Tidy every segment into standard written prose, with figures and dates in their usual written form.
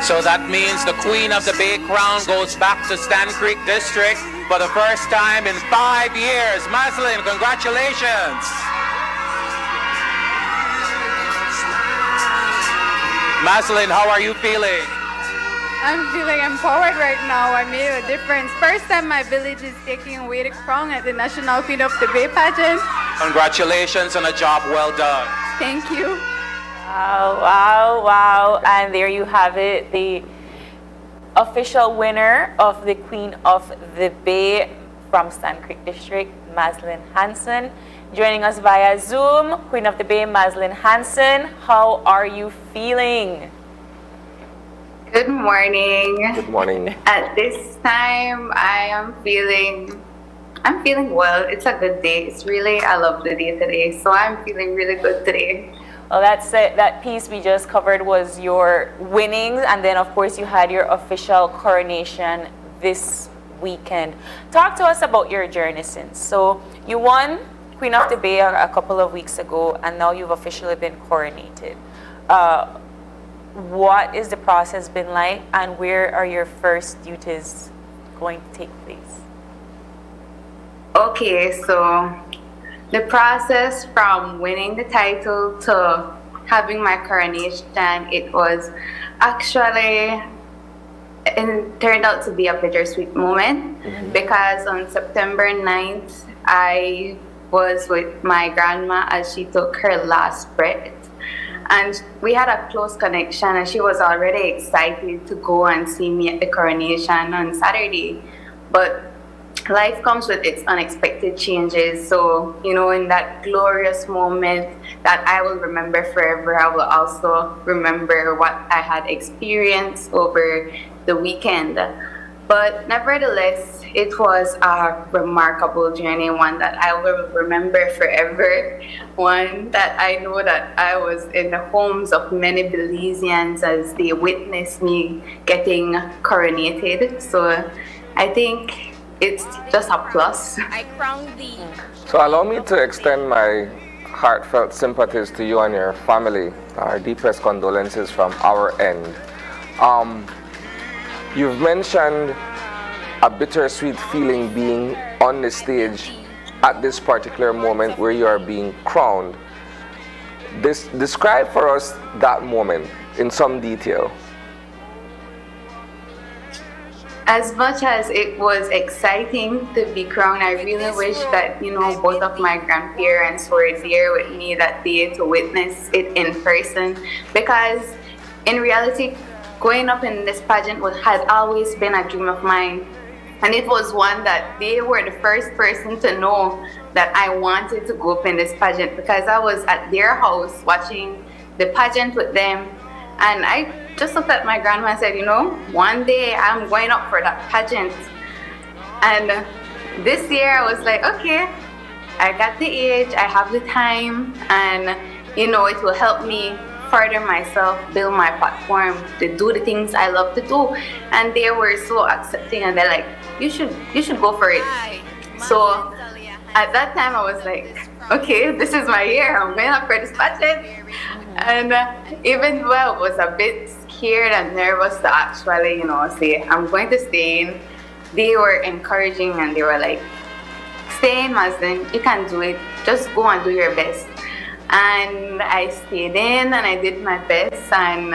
So that means the Queen of the Bay crown goes back to Stan Creek District for the first time in 5 years. Maslin, congratulations. Maslin, how are you feeling? I'm feeling empowered right now. I made a difference. First time my village is taking away the crown at the National Queen of the Bay pageant. Congratulations on a job well done. Thank you. Wow, wow, wow. And there you have it, the official winner of the Queen of the Bay from Stan Creek District, Maslin Hanson. Joining us via Zoom, Queen of the Bay, Maslin Hanson. How are you feeling? Good morning. Good morning. At this time, I'm feeling well. It's a good day. I love the day today. So I'm feeling really good today. Well, that's it. That piece we just covered was your winnings. And then, of course, you had your official coronation this weekend. Talk to us about your journey since. So you won Queen of the Bay a couple of weeks ago, and now you've officially been coronated. What is the process been like, and where are your first duties going to take place? Okay, so the process from winning the title to having my coronation, it was actually, it turned out to be a bittersweet moment because on September 9th, I was with my grandma as she took her last breath. And we had a close connection, and she was already excited to go and see me at the coronation on Saturday. But life comes with its unexpected changes. So, in that glorious moment that I will remember forever, I will also remember what I had experienced over the weekend. But nevertheless, it was a remarkable journey, one that I will remember forever, one that I know that I was in the homes of many Belizeans as they witnessed me getting coronated. So I think it's just a plus. I crowned thee. So allow me to extend my heartfelt sympathies to you and your family. Our deepest condolences from our end. You've mentioned a bittersweet feeling being on the stage at this particular moment where you are being crowned. Describe for us that moment in some detail. As much as it was exciting to be crowned, I really wish that, both of my grandparents were there with me that day to witness it in person, because in reality, going up in this pageant had always been a dream of mine. And it was one that they were the first person to know that I wanted to go up in this pageant, because I was at their house watching the pageant with them. And I just looked at my grandma and said, one day I'm going up for that pageant. And this year I was like, okay, I got the age, I have the time, and it will help me further myself, build my platform to do the things I love to do. And they were so accepting, and they're like, you should go for it. So at that time I was like, okay, this is my year, I'm going up for this pageant. And even though I was a bit scared and nervous to actually, say I'm going to stay in, they were encouraging, and they were like, stay in, Maslin, you can do it, just go and do your best. And I stayed in and I did my best, and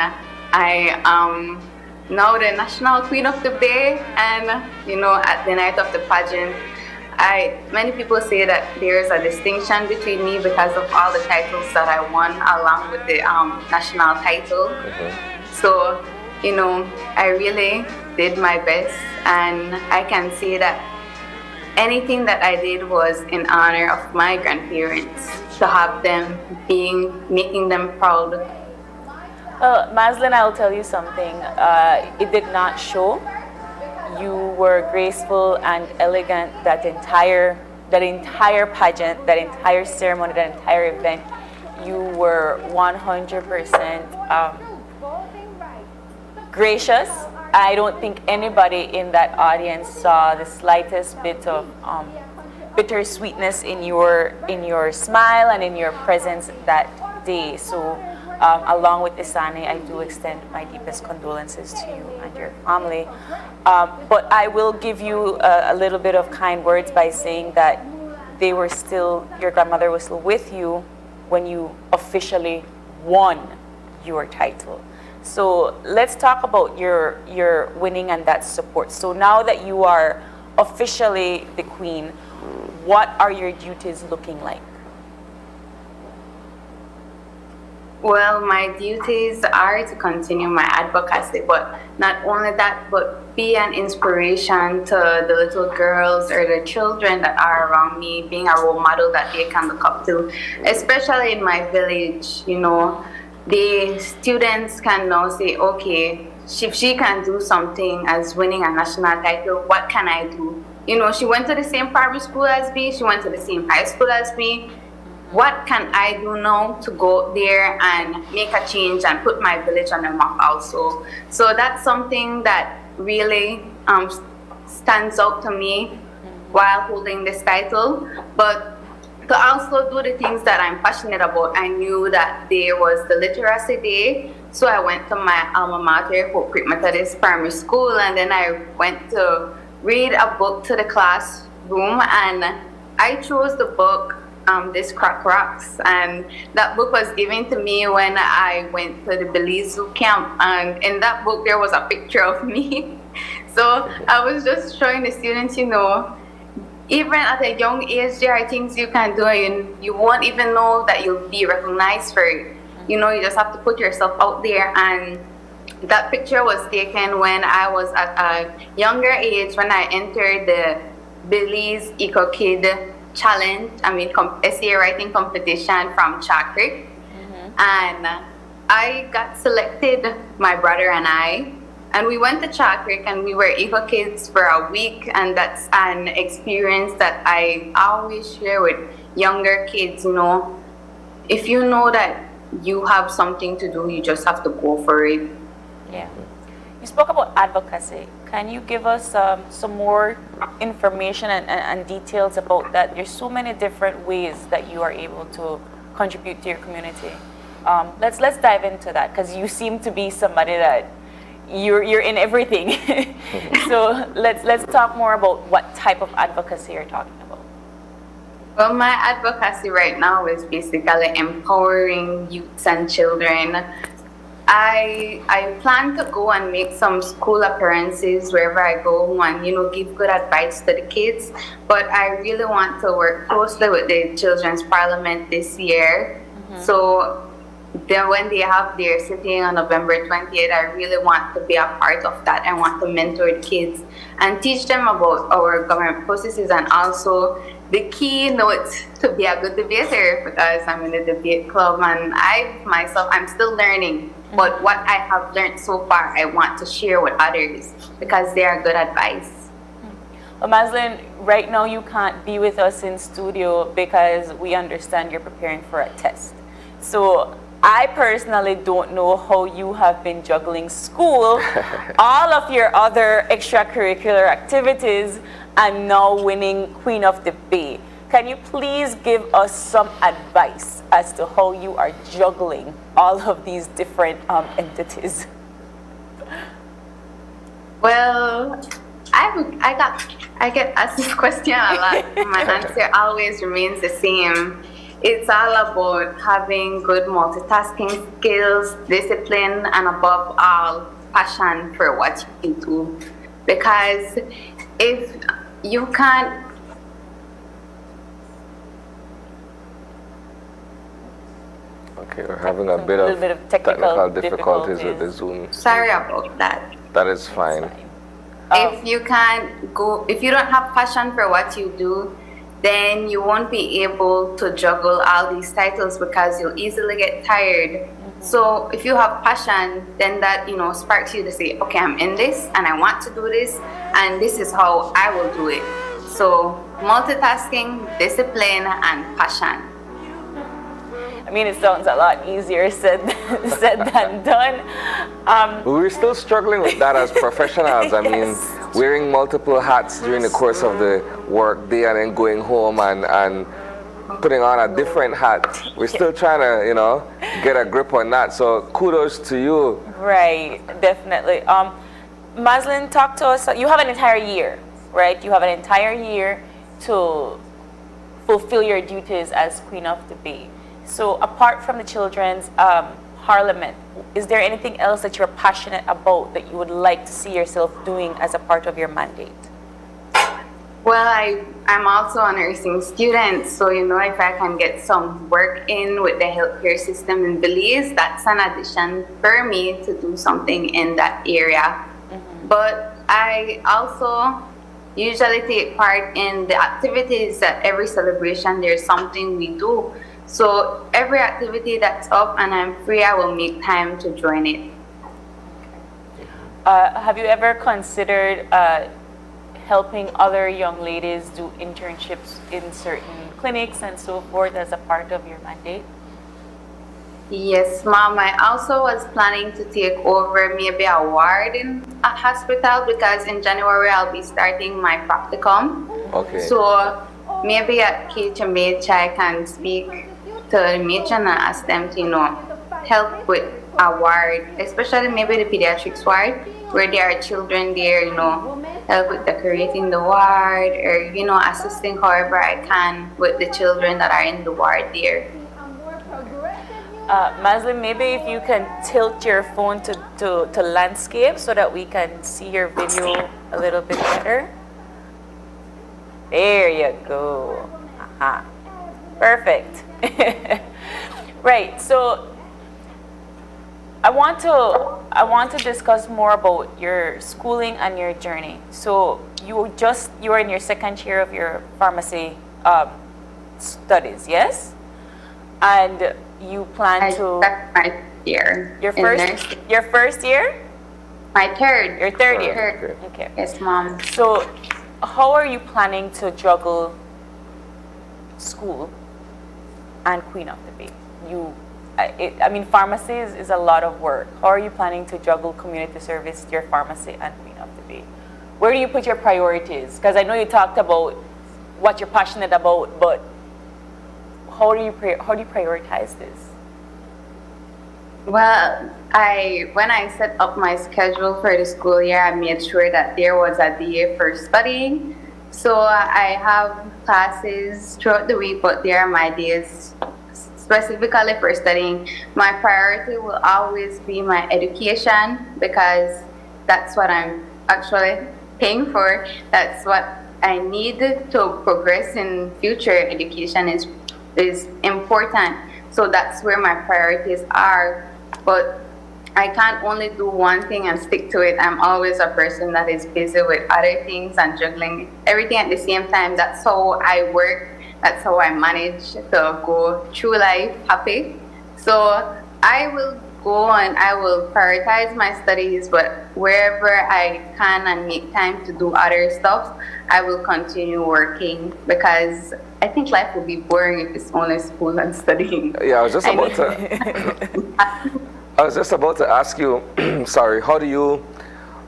I am now the National Queen of the Bay. And at the night of the pageant, many people say that there's a distinction between me because of all the titles that I won along with the national title. So, I really did my best, and I can say that anything that I did was in honor of my grandparents, to have them making them proud. Maslin, I'll tell you something. It did not show. You were graceful and elegant that entire pageant, that entire ceremony, that entire event. You were 100% gracious. I don't think anybody in that audience saw the slightest bit of bittersweetness in your smile and in your presence that day. So Along with Isani, I do extend my deepest condolences to you and your family. But I will give you a little bit of kind words by saying that your grandmother was still with you when you officially won your title. So let's talk about your winning and that support. So now that you are officially the queen, what are your duties looking like? Well, my duties are to continue my advocacy, but not only that, but be an inspiration to the little girls or the children that are around me, being a role model that they can look up to, especially in my village. The students can now say, okay, if she can do something as winning a national title, what can I do? She went to the same primary school as me, she went to the same high school as me. What can I do now to go there and make a change and put my village on the map also? So that's something that really stands out to me while holding this title. But to also do the things that I'm passionate about, I knew that there was the Literacy Day. So I went to my alma mater, Hope Creek Methodist Primary School, and then I went to read a book to the classroom, and I chose the book, This Crack Rocks, and that book was given to me when I went to the Belize zoo camp, and in that book there was a picture of me. So I was just showing the students, even at a young age, there are things you can do and you won't even know that you'll be recognized for it. You just have to put yourself out there. And that picture was taken when I was at a younger age, when I entered the Belize Eco Kid Challenge, essay writing competition from Chalk Creek. And I got selected, my brother and I, and we went to Chalk Creek and we were Eco Kids for a week, and that's an experience that I always share with younger kids. If you know that you have something to do, you just have to go for it. Yeah. You spoke about advocacy. Can you give us some more information and details about that? There's so many different ways that you are able to contribute to your community. Let's dive into that, because you seem to be somebody that you're in everything. So let's talk more about what type of advocacy you're talking about. Well, my advocacy right now is basically empowering youths and children. I plan to go and make some school appearances wherever I go and, give good advice to the kids. But I really want to work closely with the Children's Parliament this year. So then when they have their sitting on November 28th, I really want to be a part of that. I want to mentor the kids and teach them about our government processes, and also the keynote to be a good debater, because I'm in the debate club and I'm still learning. But what I have learned so far, I want to share with others because they are good advice. Well, Maslin, right now you can't be with us in studio because we understand you're preparing for a test. So I personally don't know how you have been juggling school, all of your other extracurricular activities, and now winning Queen of the Bay. Can you please give us some advice as to how you are juggling all of these different entities? Well, I get asked this question a lot. My answer always remains the same. It's all about having good multitasking skills, discipline, and above all, passion for what you do. Because if you can't Okay, we're having a bit of technical difficulties with the Zoom. Sorry about that. That is fine. If you don't have passion for what you do, then you won't be able to juggle all these titles because you'll easily get tired. So if you have passion, then that, sparks you to say, okay, I'm in this and I want to do this and this is how I will do it. So multitasking, discipline, and passion. I mean, it sounds a lot easier said than done. We're still struggling with that as professionals. I mean, wearing multiple hats during the course of the work day and then going home and putting on a different hat. We're still trying to, get a grip on that. So kudos to you. Right, definitely. Maslin, talk to us. You have an entire year, right? You have an entire year to fulfill your duties as Queen of the Bay. So apart from the children's parliament, is there anything else that you're passionate about that you would like to see yourself doing as a part of your mandate? Well, I'm also a nursing student, so if I can get some work in with the healthcare system in Belize, that's an addition for me to do something in that area. But I also usually take part in the activities at every celebration. There's something we do. So every activity that's up and I'm free, I will make time to join it. Have you ever considered helping other young ladies do internships in certain clinics and so forth as a part of your mandate? Yes, Mom. I also was planning to take over maybe a ward in a hospital because in January I'll be starting my practicum. Okay. So maybe at KHMH I can speak to the matron and ask them to, help with a ward, especially maybe the pediatrics ward where there are children there, help with decorating the ward or, assisting however I can with the children that are in the ward there. Maslin, maybe if you can tilt your phone to landscape so that we can see your video a little bit better. There you go. Aha. Perfect. Right. So I want to discuss more about your schooling and your journey. So you're in your second year of your pharmacy studies, yes? And you plan to That's my year. your first year? My third. Your third year. Third. Okay. Yes, Mom. So how are you planning to juggle school and Queen of the Bay? Pharmacy is a lot of work. How are you planning to juggle community service, your pharmacy, and Queen of the Bay? Where do you put your priorities? Because I know you talked about what you're passionate about, but how do you prioritize this? Well, when I set up my schedule for the school year, I made sure that there was a day for studying. So I have classes throughout the week, but there are my days specifically for studying. My priority will always be my education because that's what I'm actually paying for. That's what I need to progress in future. Education is important. So that's where my priorities are. But I can't only do one thing and stick to it. I'm always a person that is busy with other things and juggling everything at the same time. That's how I work. That's how I manage to go through life happy. So I will go and I will prioritize my studies, but wherever I can and make time to do other stuff, I will continue working because I think life will be boring if it's only school and studying. Yeah, I was just about to ask you, sorry, how do you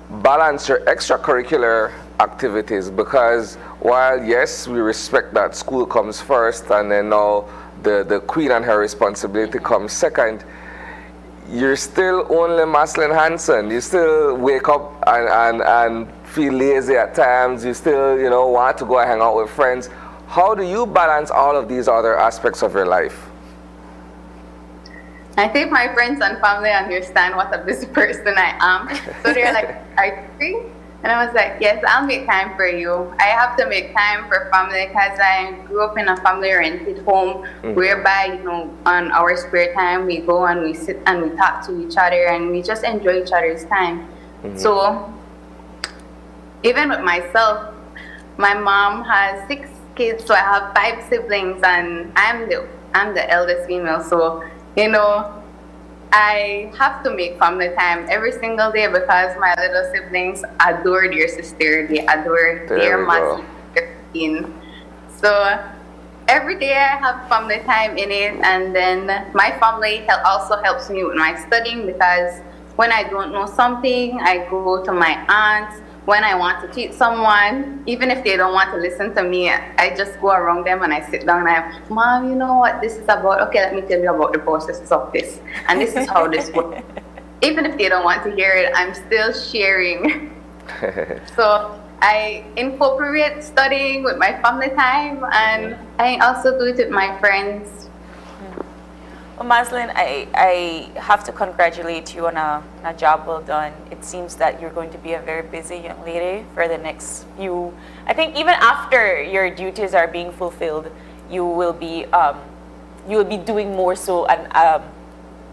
balance your extracurricular activities? Because while yes, we respect that school comes first and then now the queen and her responsibility comes second, you're still only Maslin Hanson. You still wake up and feel lazy at times. You still, want to go and hang out with friends. How do you balance all of these other aspects of your life? I think my friends and family understand what a busy person I am. So they're like, are you free? And I was like, yes, I'll make time for you. I have to make time for family because I grew up in a family-oriented home whereby, on our spare time, we go and we sit and we talk to each other and we just enjoy each other's time. So even with myself, my mom has 6 kids, so I have 5 siblings and I'm the eldest female. So, I have to make family time every single day because my little siblings adore their sister. They adore their Maslin. So every day I have family time in it, and then my family also helps me with my studying because when I don't know something, I go to my aunts when I want to teach someone, even if they don't want to listen to me, I just go around them and I sit down and I'm, Mom, you know what this is about? Okay, let me tell you about the processes of this. And this is how this works. Even if they don't want to hear it, I'm still sharing. So I incorporate studying with my family time, and I also do it with my friends. Well, Maslin, I have to congratulate you on a job well done. It seems that you're going to be a very busy young lady for the next few, I think even after your duties are being fulfilled, you will be doing more so and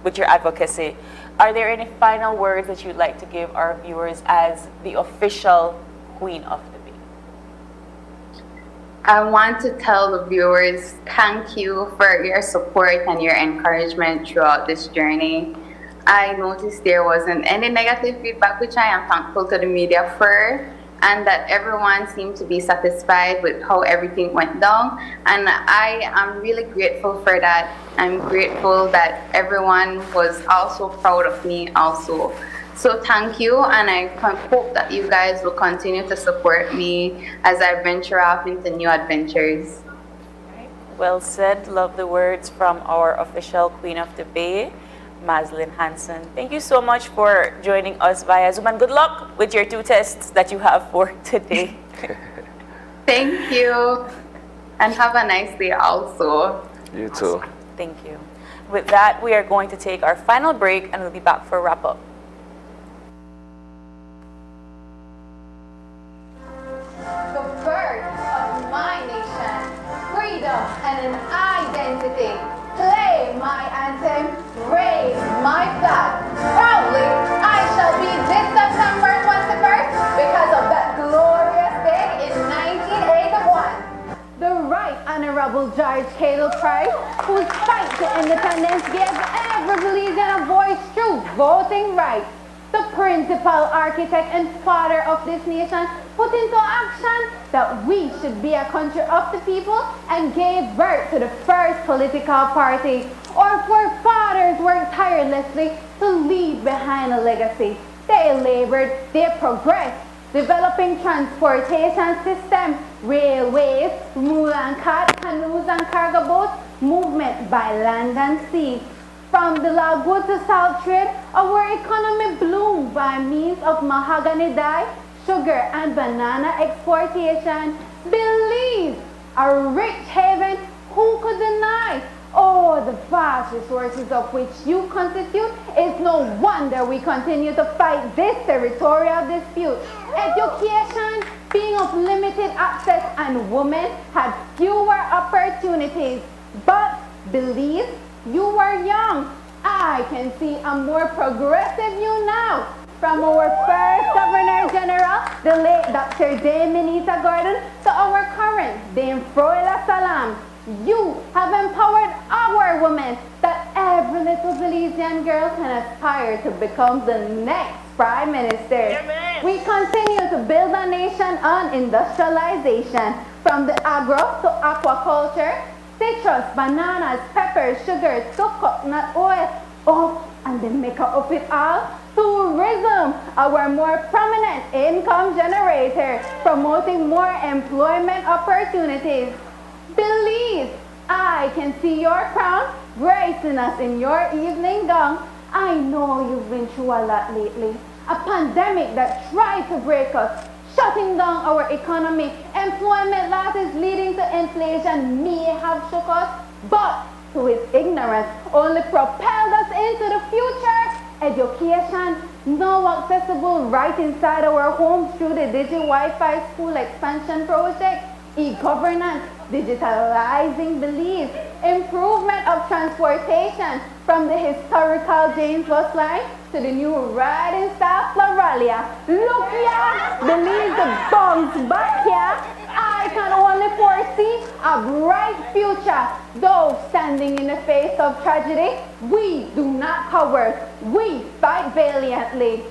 with your advocacy. Are there any final words that you'd like to give our viewers as the official Queen of the Bay? I want to tell the viewers thank you for your support and your encouragement throughout this journey. I noticed there wasn't any negative feedback, which I am thankful to the media for, and that everyone seemed to be satisfied with how everything went down. And I am really grateful for that. I'm grateful that everyone was also proud of me also. So thank you, and I hope that you guys will continue to support me as I venture off into new adventures. Well said. Love the words from our official Queen of the Bay, Maslin Hanson. Thank you so much for joining us via Zoom, and good luck with your 2 tests that you have for today. Thank you, and have a nice day also. You too. Thank you. With that, we are going to take our final break, and we'll be back for a wrap-up. The birth of my nation, freedom and an identity. Play my anthem, raise my flag. Proudly, I shall be this September 21st because of that glorious day in 1981. The Right Honorable George Cadle Price, whose fight to independence gave every Belizean a voice through voting rights. The principal architect and father of this nation put into action that we should be a country of the people and gave birth to the first political party. Our forefathers worked tirelessly to leave behind a legacy. They labored, they progressed, developing transportation system, railways, mule and cart, canoes and cargo boats, movement by land and sea. From the lagoon to salt trade, our economy bloomed by means of mahogany dye, sugar and banana exportation. Belize, a rich haven, who could deny? Oh, the vast resources of which you constitute, it's no wonder we continue to fight this territorial dispute. Education being of limited access and women had fewer opportunities. But Belize, you were young. I can see a more progressive you now. From our first Governor General, the late Dr. Dame Minita Gordon, to our current Dame Froila Salam. You have empowered our women that every little Belizean girl can aspire to become the next Prime Minister. Yeah, we continue to build a nation on industrialization, from the agro to aquaculture, citrus, bananas, peppers, sugar, to coconut oil. Oh, and the maker of it all, tourism, our more prominent income generator, promoting more employment opportunities. Belize, I can see your crown gracing us in your evening gown. I know you've been through a lot lately. A pandemic that tried to break us, shutting down our economy, employment losses leading to inflation may have shook us, but to his ignorance only propelled us into the future. Education, now accessible right inside our homes through the Digi-Wi-Fi school expansion project. E-governance, digitalizing Belize, improvement of transportation from the historical James Bus Line to the new riding style Floralia. Look ya, Belize the bounce back here. I can only foresee a bright future. Though standing in the face of tragedy, we do not cower. We fight valiantly.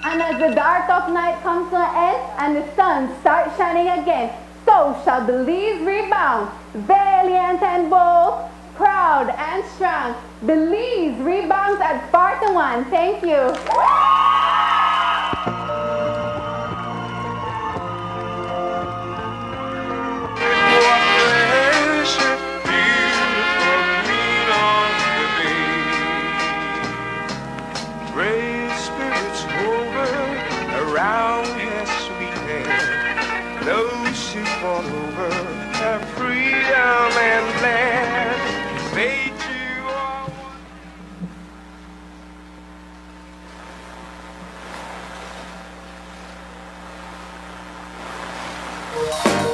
And as the dark of night comes to an end and the sun starts shining again, so shall Belize rebound, valiant and bold, proud and strong. Belize rebounds at 41. Thank you. you.